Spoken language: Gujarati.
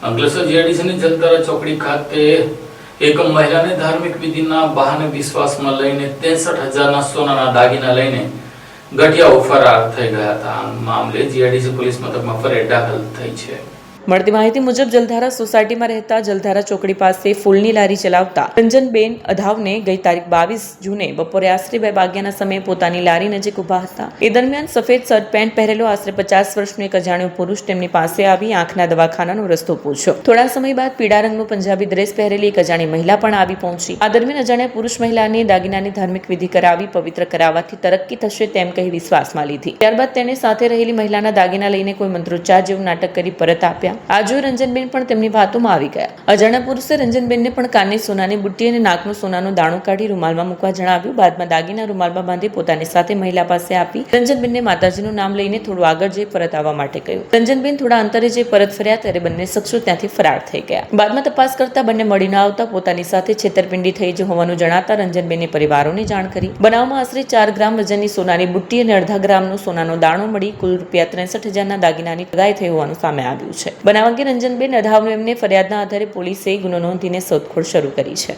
અંકલેશ્વર જીઆઈડીસીની જલધારા ચોકડી ખાતે એક મહિલાને ધાર્મિક વિધિના બહાને વિશ્વાસમાં લઈને 63,000ના સોનાના દાગીના લઈને ગઠિયાઓ ફરાર થઈ ગયા હતા. આ મામલે જીઆઈડીસી પોલીસ મથકમાં ફરિયાદ દાખલ થઈ છે. મળતી માહિતી મુજબ જલધારા સોસાયટીમાં રહેતા જલધારા ચોકડી પાસે ફૂલની લારી ચલાવતા રંજનબેન અધાવને ગઈ તારીખ 22 જૂને બપોરે આશરે 2 વાગ્યાના સમયે પોતાની લારી નજીક ઊભા હતા. એ દરમિયાન સફેદ શર્ટ પેન્ટ પહેરેલો આશરે 50 વર્ષનો એક અજાણ્યો પુરુષ તેમની પાસે આવી આંખના દવાખાનાનો રસ્તો પૂછ્યો. થોડા સમય બાદ પીળા રંગનું પંજાબી ડ્રેસ પહેરેલી એક અજાણી મહિલા પણ આવી પહોંચી. આ દરમિયાન અજાણ્યા પુરુષ મહિલાને દાગીનાની ધાર્મિક વિધિ કરાવી પવિત્ર કરાવવાથી તરક્કી થશે તેમ કહી વિશ્વાસમાં લીધી. ત્યારબાદ તેને સાથે રહેલી મહિલાના દાગીના લઈને કોઈ મંત્રોચ્ચાર જેવું નાટક કરી પરત આપ્યા. આ જોઈ રંજનબેન પણ તેમની વાતોમાં આવી ગયા. અજાણ્યા પુરુષે રંજનબેનને પણ કાનની સોનાની બુટ્ટી અને નાકનું સોનાનું દાણું કાઢી રૂમાલમાં મૂકવા જણાવ્યું. બાદમાં દાગીના રૂમાલમાં બાંધી પોતાની સાથે મહિલા પાસે આપી રંજનબેનને માતાજીનું નામ લઈને થોડું આગળ જઈ પરત આવવા માટે કહ્યું. રંજનબેન થોડા અંતરે જઈ પરત ફર્યા ત્યારે બંને શખ્સો ત્યાંથી ફરાર થઈ ગયા. બાદમાં તપાસ કરતા બંને મળી ન આવતા પોતાની સાથે છેતરપિંડી થઈ હોવાનું જણાતા રંજનબેને પરિવારોને જાણ કરી. બનાવમાં આશરે 4 ગ્રામ વજનની સોનાની બુટ્ટી અને અડધા ગ્રામનો સોનાનો દાણો મળી કુલ રૂપિયા 63,000ના દાગીનાની ઠગાઈ થઈ હોવાનું સામે આવ્યું છે. બનાવ અંગે રંજનબેન અધાવનો એમને ફરિયાદના આધારે પોલીસે ગુનો નોંધીને શોધખોળ શરૂ કરી છે.